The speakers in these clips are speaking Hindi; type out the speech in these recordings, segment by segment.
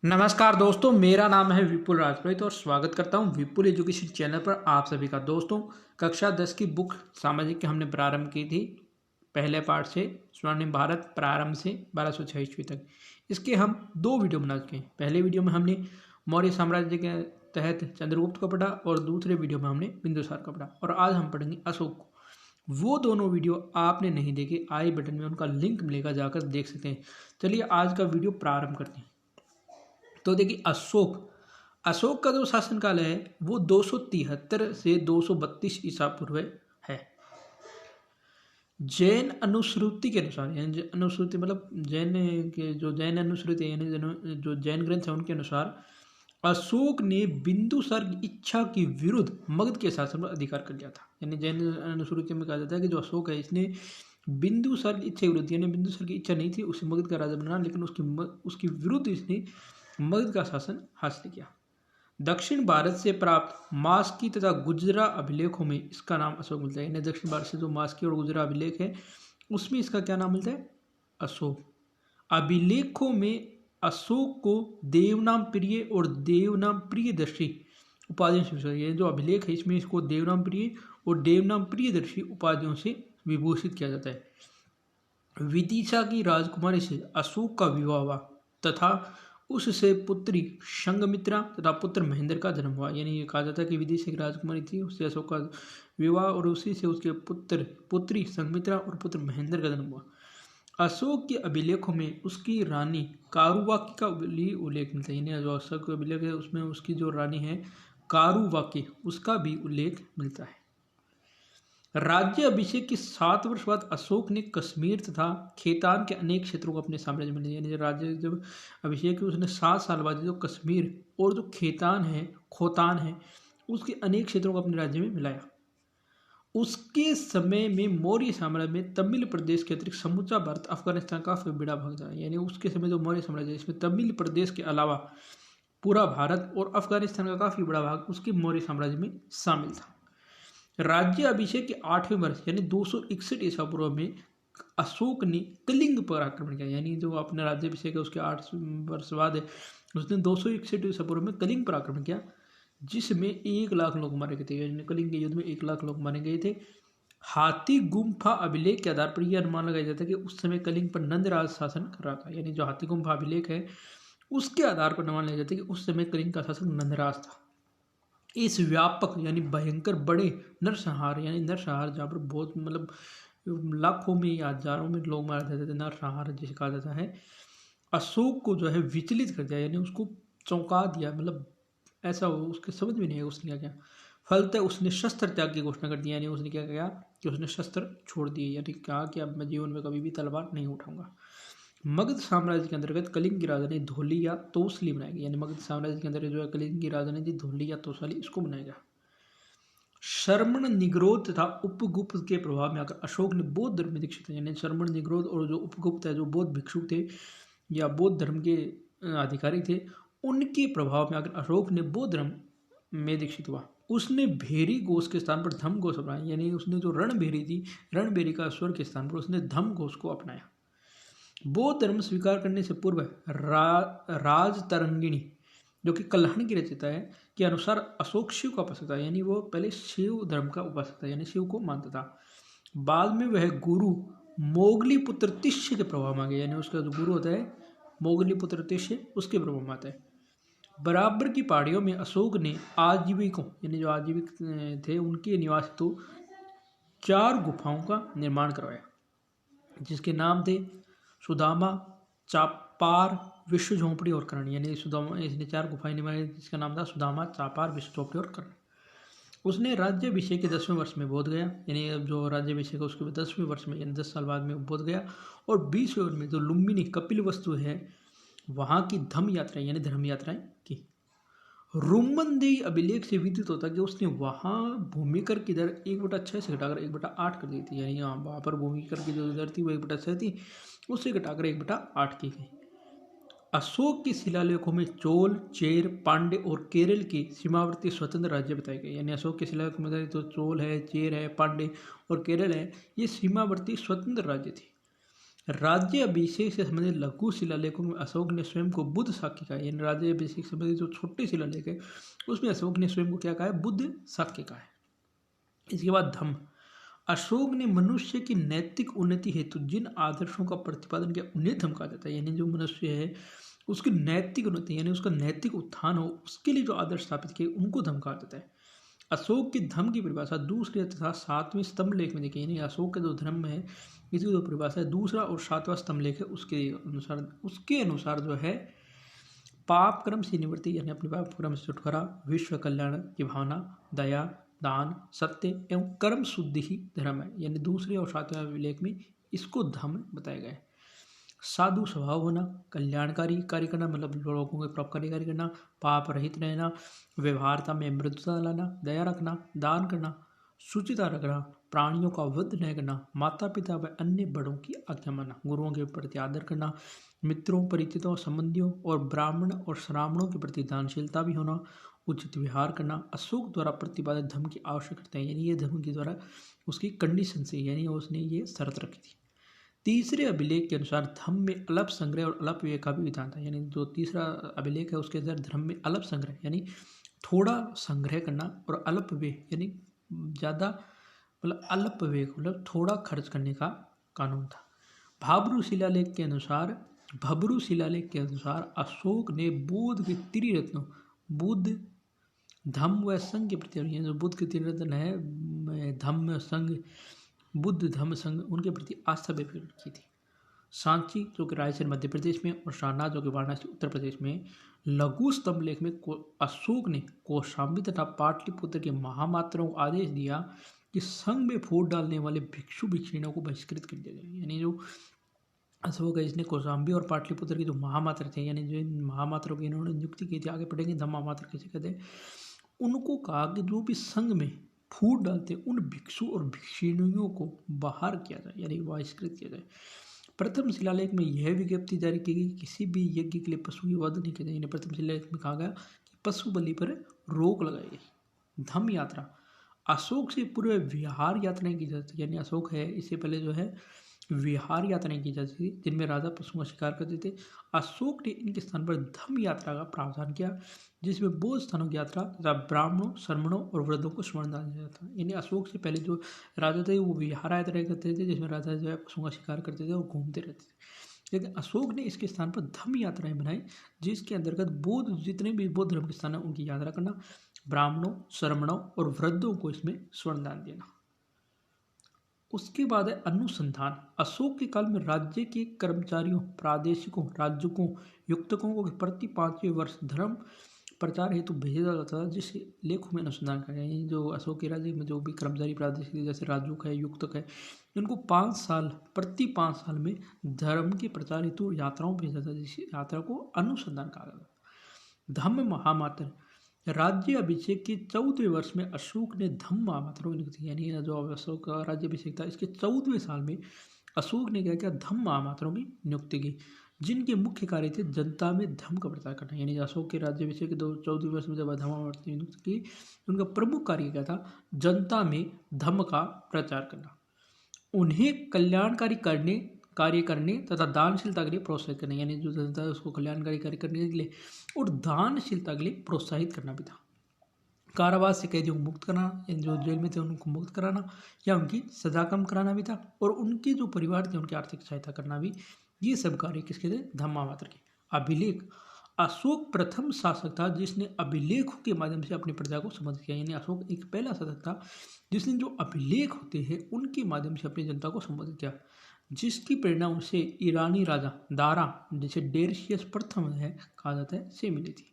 नमस्कार दोस्तों, मेरा नाम है विपुल राजपुरोहित और स्वागत करता हूं विपुल एजुकेशन चैनल पर आप सभी का। दोस्तों, कक्षा 10 की बुक सामाजिक की हमने प्रारंभ की थी पहले पार्ट से स्वर्णिम भारत प्रारंभ से 1206 ईस्वी तक। इसके हम दो वीडियो बना चुके हैं। पहले वीडियो में हमने मौर्य साम्राज्य के तहत चंद्रगुप्त को पढ़ा और दूसरे वीडियो में हमने बिंदुसार को पढ़ा और आज हम पढ़ेंगे अशोक को। वो दोनों वीडियो आपने नहीं देखे, आई बटन में उनका लिंक मिलेगा, जाकर देख सकते हैं। चलिए आज का वीडियो प्रारंभ करते हैं। तो देखिए, अशोक का जो शासनकाल है वो 273 से 232 ईसा पूर्व है। जैन अनुश्रुति के अनुसार, यानी अनुश्रुति मतलब जैन के जो जैन अनुश्रुति यानी जो जैन ग्रंथ है उनके अनुसार अशोक ने बिंदुसार की इच्छा के विरुद्ध मगध के शासन पर अधिकार कर लिया था। यानी जैन अनुश्रुति में कहा जाता है कि जो अशोक है इसने बिंदुसार की इच्छा के विरुद्ध, यानी बिंदुसार की इच्छा नहीं थी उसे मगध का राजा बनाना, लेकिन उसके विरुद्ध इसने मगध का शासन हासिल किया। दक्षिण भारत से प्राप्त मास्की तथा गुजरा अभिलेखों में इसका नाम अशोक मिलता है। यानी दक्षिण भारत से जो मास्की और गुजरा अभिलेख है उसमें इसका क्या नाम मिलता है? अशोक। अभिलेखों में अशोक को देवनाम प्रिय और देवनाम प्रियदर्शी उपाधियों से विभूषित, ये जो अभिलेख है इसमें इसको देवनाम प्रिय और देवनाम प्रियदर्शी उपाधियों से विभूषित किया जाता है। विदिशा की राजकुमारी से अशोक का विवाह हुआ तथा उससे पुत्री संघमित्रा तथा पुत्र महेंद्र का जन्म हुआ। यानी ये कहा जाता है कि विदिशा की राजकुमारी थी, उससे अशोक का विवाह और उसी से उसके पुत्री संघमित्रा और पुत्र महेंद्र का जन्म हुआ। अशोक के अभिलेखों में उसकी रानी कारुवाकी का भी उल्लेख मिलता है। यानी जो अशोक का अभिलेख है उसमें उसकी जो रानी है कारुवाकी उसका भी उल्लेख मिलता है। राज्य अभिषेक के 7 वर्ष बाद अशोक ने कश्मीर तथा खेतान के अनेक क्षेत्रों को अपने साम्राज्य में लिया। यानी राज्य जब अभिषेक उसने 7 साल बाद जो कश्मीर और जो खोतान है उसके अनेक क्षेत्रों को अपने राज्य में मिलाया। उसके समय में मौर्य साम्राज्य में तमिल प्रदेश के अतिरिक्त समूचा भारत अफगानिस्तान का बड़ा भाग था। यानी उसके समय जो मौर्य साम्राज्य इसमें तमिल प्रदेश के अलावा पूरा भारत और अफगानिस्तान का काफी बड़ा भाग उसके मौर्य साम्राज्य में शामिल था। राज्य अभिषेक के 8वें वर्ष यानी 261 ईसा पूर्व में अशोक ने कलिंग पर आक्रमण किया। यानी जो अपना राज्याभिषेक है उसके 8 वर्ष बाद है, उसने 261 ईसा पूर्व में कलिंग पर आक्रमण किया जिसमें 1 लाख लोग मारे गए थे। यानी कलिंग के युद्ध में 1 लाख लोग मारे गए थे। हाथी गुम्फा अभिलेख के आधार पर यह अनुमान लगाया जाता है कि उस समय कलिंग पर नंदराज शासन कर रहा था। यानी जो हाथी गुम्फा अभिलेख है उसके आधार पर अनुमान लगाया जाता है कि उस समय कलिंग का शासक नंदराज था। इस व्यापक यानी भयंकर बड़े नरसंहार यानी नरसंहार जहाँ पर बहुत मतलब लाखों में या हजारों में लोग मारे जाते थे, नरसंहार जिसे कहा जाता है, अशोक को जो है विचलित कर दिया। यानी उसको चौंका दिया, मतलब ऐसा हो उसके समझ में नहीं है उसने क्या किया। फलतः उसने शस्त्र त्याग की घोषणा कर दी। यानी उसने क्या किया कि उसने शस्त्र छोड़ दिए, यानी कहा कि अब मैं जीवन में कभी भी तलवार नहीं उठाऊंगा। मगध साम्राज्य के अंतर्गत कलिंग की राजधानी धौली या तोसली बनाई गई। यानी मगध साम्राज्य के अंतर्गत जो है कलिंग की राजधानी थी धौली या तोसली, इसको बनाया गया। शर्मण निग्रोध तथा उपगुप्त के प्रभाव में आकर अशोक ने बौद्ध धर्म में दीक्षित है। यानी शर्मण निग्रोध और जो उपगुप्त है जो बौद्ध भिक्षु थे या बौद्ध धर्म के अधिकारी थे, उनके प्रभाव में आकर अशोक ने बौद्ध धर्म में दीक्षित हुआ। उसने भेरी घोष के स्थान पर धम घोष अपनाया। यानी उसने जो रणभेरी थी, रणभेरी का स्वर के स्थान पर उसने धम घोष को अपनाया। बौद्ध धर्म स्वीकार करने से पूर्व राजतरंगिणी जो कि कल्हण की रचयिता है के अनुसार अशोक शिव का उपासक था। यानी वो पहले शिव धर्म का उपासक था, यानी शिव को मानता था। बाद में वह गुरु मोगली पुत्र तिष्य के प्रभाव में आ गया। यानी उसका जो गुरु होता है मोगली पुत्र तिष्य, उसके प्रभाव में आता है। बराबर की पहाड़ियों में अशोक ने आजीविकों यानी जो आजीविक थे उनके निवास हेतु 4 गुफाओं का निर्माण करवाया जिसके नाम थे सुदामा, चापार, विश्व झोंपड़ी और कर्ण। यानी सुदामा इसने 4 गुफाएं निर्माई जिसका नाम था सुदामा, चापार, विश्व झोंपड़ी और कर्ण। उसने राज्याभिषेक के 10वें वर्ष में बोध गया। यानी अब जो राज्याभिषेक है उसके 10वें वर्ष में यानी 10 साल बाद में बोध गया। और 20वें वर्ष में जो लुम्बिनी कपिल वस्तु है वहाँ की धम यात्राएं यानी धर्म यात्राएं की। रुमनदेही अभिलेख से विदित होता कि उसने वहाँ भूमिकर की दर 1/6 से घटाकर 1/8 कर दी थी। यानी वहाँ पर भूमिकर की जो दर थी वो 1/6 थी, उससे घटाकर 1/8 की गई। अशोक के शिलालेखों में चोल, चेर, पांड्य और केरल के सीमावर्ती स्वतंत्र राज्य बताए गए। यानी अशोक के शिलालेख में तो चोल है, चेर है, पांड्य और केरल है, ये सीमावर्ती स्वतंत्र राज्य थे। राज्य अभिषेक से संबंधित लघु शिलालेखों में अशोक ने स्वयं को बुद्ध शाक्य कहा, यानी राज्य अभिषेक से संबंधित जो छोटे शिलालेख है उसमें अशोक ने स्वयं को क्या कहा है, बुद्ध शाक्य कहा है। इसके बाद धम्म, अशोक ने मनुष्य की नैतिक उन्नति हेतु जिन आदर्शों का प्रतिपादन किया उन्हें धम्म कहा जाता है, यानी जो मनुष्य है उसकी नैतिक उन्नति यानी उसका नैतिक उत्थान हो उसके लिए जो आदर्श स्थापित किए उनको धम्म कहा जाता है। अशोक की धम्म की परिभाषा दूसरे तथा सातवें स्तंभ लेख में देखिए, यानी अशोक का जो धर्म है इसकी जो परिभाषा है दूसरा और सातवां स्तंभ लेख है उसके अनुसार जो है पाप कर्म से निवृत्ति यानी अपने पाप कर्म से छुटकारा, विश्व कल्याण की भावना, दया, दान, सत्य एवं कर्म शुद्धि ही धर्म है, यानी दूसरे और सातवें लेख में इसको धम्म बताया गया है। साधु स्वभाव होना, कल्याणकारी कार्य करना मतलब लोगों के परोपकारी कार्य करना, पाप रहित रहना, व्यवहारता में मृदुता लाना, दया रखना, दान करना, शुचिता रखना, प्राणियों का वध न करना, माता पिता व अन्य बड़ों की आज्ञा मानना, गुरुओं के प्रति आदर करना, मित्रों परिचितों संबंधियों और ब्राह्मण और श्रावणों के प्रति दानशीलता भी होना, उचित विहार करना अशोक द्वारा प्रतिपादित धर्म की आवश्यकता है, यानी ये धर्म के द्वारा उसकी कंडीशन से यानी उसने ये शर्त रखी थी। तीसरे अभिलेख के अनुसार धर्म में अल्प संग्रह और अल्प व्यय का भी विधान था, यानी जो तीसरा अभिलेख है उसके अंदर धर्म में अल्प संग्रह यानी थोड़ा संग्रह करना और अल्प व्यय यानी ज़्यादा मतलब अल्प व्यय मतलब थोड़ा खर्च करने का कानून था। भब्रू शिलालेख के अनुसार अशोक ने बुद्ध के त्रिरत्नों बुद्ध धम्म व संघ के प्रति जो बुद्ध के त्रिरत्न है धम्म संघ बुद्ध धम्म संघ उनके प्रति आस्था व्यक्त की थी। सांची जो कि रायसेन मध्य प्रदेश में और सारनाथ जो कि वाराणसी उत्तर प्रदेश में लघु स्तंभ लेख में अशोक ने कौशाम्बी तथा पाटलिपुत्र के महामात्राओं को आदेश दिया कि संघ में फूट डालने वाले भिक्षु भिक्षुणियों को बहिष्कृत कर दिया जाए, यानी जो अशोक है इसने कौशाम्बी और पाटलिपुत्र की जो महामात्र थे यानी जो महामात्रों की इन्होंने नियुक्ति की थी, आगे पढ़ेंगे धम्म महामात्र किसे कहते हैं, उनको कहा कि जो भी संघ में फूट डालते उन भिक्षु और भिक्षुणियों को बाहर किया जाए यानी बहिष्कृत किया जाए। प्रथम शिलालेख में यह विज्ञप्ति जारी की गई किसी भी यज्ञ के लिए पशु की वध नहीं किया जाए, यानी प्रथम शिलालेख में कहा गया कि पशु बलि पर रोक लगाई गई। धम्म यात्रा, अशोक से पूर्व विहार यात्राएं की जाती थी, यानी अशोक है इससे पहले जो है विहार यात्राएं की जाती थी जिनमें राजा पशुओं का शिकार करते थे। अशोक ने इनके स्थान पर धम्म यात्रा का प्रावधान किया जिसमें बौद्ध स्थानों की यात्रा तथा ब्राह्मणों श्रमणों और वृद्धों को स्वर्ण दान दिया जाता। यानी अशोक से पहले जो राजा थे वो विहार यात्रा करते थे जिसमें राजा जो है पशुओं का शिकार करते थे और घूमते रहते थे, लेकिन अशोक ने इसके स्थान पर धम्म यात्राएं बनाई जिसके अंतर्गत बौद्ध जितने भी बौद्ध धर्म के स्थान है उनकी यात्रा करना, ब्राह्मणों श्रमणों और वृद्धों को इसमें स्वर्ण दान देना। उसके बाद है अनुसंधान, अशोक के काल में राज्य के कर्मचारियों प्रादेशिकों राजकों युक्तकों को प्रति 5वें वर्ष धर्म प्रचार हेतु भेजा जाता था जिस लेखों में अनुसंधान करें, यानी जो अशोक के राज्य में जो भी कर्मचारी प्रादेशिक जैसे राजूक है युक्तक है इनको 5 साल प्रति 5 साल में धर्म के प्रचार हेतु यात्राओं भेजा जाता जिस यात्रा को अनुसंधान कहा जाता। धम्म महामात्र, राज्य अभिषेक के 14वें वर्ष में अशोक ने धम्म महामात्रों की नियुक्ति यानी जो अशोक का राज्य अभिषेक था इसके 14वें साल में अशोक ने क्या किया धम्म महामात्रों की नियुक्ति की जिनके मुख्य कार्य थे जनता में धम्म का प्रचार करना, यानी अशोक के राज्य अभिषेक के 14वें वर्ष में जब धम्म महामात्रों की नियुक्ति की उनका प्रमुख कार्य क्या था जनता में धम्म का प्रचार करना, उन्हें कल्याणकारी कार्य करने तथा दानशीलता के लिए प्रोत्साहित करना, यानी जो जनता है उसको कल्याणकारी कार्य करने के लिए और दानशीलता के लिए प्रोत्साहित करना भी था। कारावास से कैदियों को मुक्त कराना, जो जेल में थे उनको मुक्त कराना या उनकी सजा कम कराना भी था और उनके जो परिवार थे उनकी आर्थिक सहायता करना भी, ये सब कार्य किसके थे धम्म महामात्र के। अभिलेख, अशोक प्रथम शासक था जिसने अभिलेखों के माध्यम से अपनी प्रजा को संबोधित किया, यानी अशोक एक पहला शासक था जिसने जो अभिलेख होते हैं उनके माध्यम से अपनी जनता को संबोधित किया जिसकी प्रेरणा उसे ईरानी राजा दारा जिसे डेरिशियस प्रथम है कहा जाता है से मिली थी।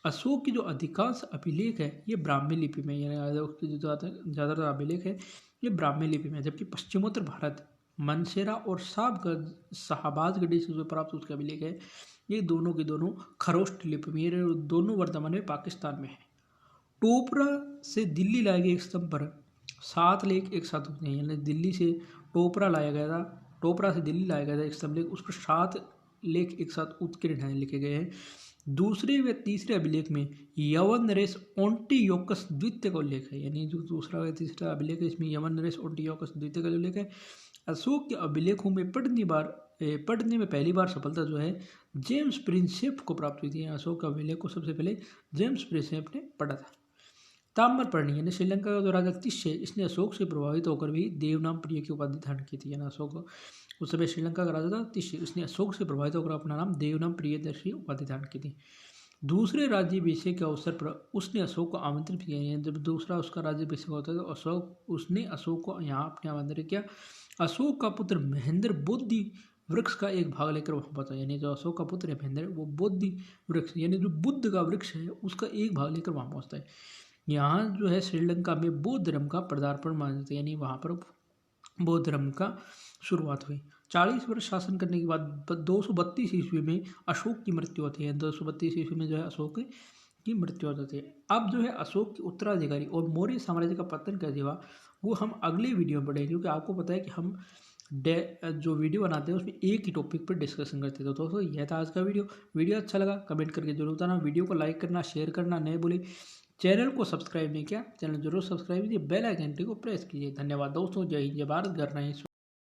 अशोक की जो अधिकांश अभिलेख है ये ब्राह्मी लिपि में, यानी उसके जो ज़्यादातर अभिलेख है ये ब्राह्मी लिपि में, जबकि पश्चिमोत्तर भारत मनसेरा और शाहबाजगढ़ी से जो प्राप्त उसका अभिलेख है ये दोनों के दोनों खरोष्ट लिपि में, दोनों वर्तमान में पाकिस्तान में है। टोपरा से दिल्ली लाए गए एक स्तंभ पर 7 लेख एक साथ होते हैं, यानी दिल्ली से टोपरा लाया गया था, टोपरा से दिल्ली लाया गया था एक स्तंभ लेख, उस पर 7 लेख एक साथ उत्कीर्ण लिखे गए हैं। दूसरे व तीसरे अभिलेख में यवन नरेश ओंटियोकस द्वितीय का उल्लेख है, यानी जो दूसरा व तीसरा अभिलेख है इसमें यवन नरेश ओंटियोकस द्वितीय का उल्लेख है। अशोक के अभिलेखों में पढ़ने में पहली बार सफलता जो है जेम्स प्रिंसेप को प्राप्त हुई थी। अशोक के अभिलेख को सबसे पहले जेम्स प्रिंसेप ने पढ़ा था। ताम्रपर्णी यानी श्रीलंका का जो राजा तिष्य है, इसने अशोक से प्रभावित होकर भी देवनाम प्रिय की उपाधि धारण की थी। यानी अशोक उस समय श्रीलंका का राजा था तिष्य, इसने अशोक से प्रभावित होकर अपना नाम देवनाम प्रियदर्शी उपाधि धारण की थी। दूसरे राज्याभिषेक के अवसर पर उसने अशोक को आमंत्रित किया। जब दूसरा उसका राज्याभिषेक होता है तो उसने अशोक को यहाँ अपने आमंत्रित किया। अशोक का पुत्र महेंद्र बोधि वृक्ष का एक भाग लेकर वहाँ पहुंचा, यानी जो अशोक का पुत्र है महेंद्र, वो बोधि वृक्ष यानी जो बुद्ध का वृक्ष है उसका एक भाग लेकर वहाँ पहुँचता है। यहाँ जो है श्रीलंका में बौद्ध धर्म का पदार्पण माना जाता है, यानी वहाँ पर बौद्ध धर्म का शुरुआत हुई। 40 वर्ष शासन करने के बाद 232 ईस्वी में अशोक की मृत्यु होती है। 232 ईस्वी में जो है अशोक की मृत्यु हो जाती है। अब जो है अशोक के उत्तराधिकारी और मौर्य साम्राज्य का पतन कैसे हुआ वो हम अगले वीडियो में पढ़ेंगे, क्योंकि आपको पता है कि हम जो वीडियो बनाते हैं उसमें एक ही टॉपिक पर डिस्कशन करते थे। तो दोस्तों यह था आज का वीडियो अच्छा लगा कमेंट करके जरूर बताना, वीडियो को लाइक करना शेयर करना नहीं भूलें, चैनल को सब्सक्राइब नहीं किया चैनल जरूर सब्सक्राइब कीजिए, बेल आइकन को प्रेस कीजिए। धन्यवाद दोस्तों, जय हिंद जय भारत, घर नहीं।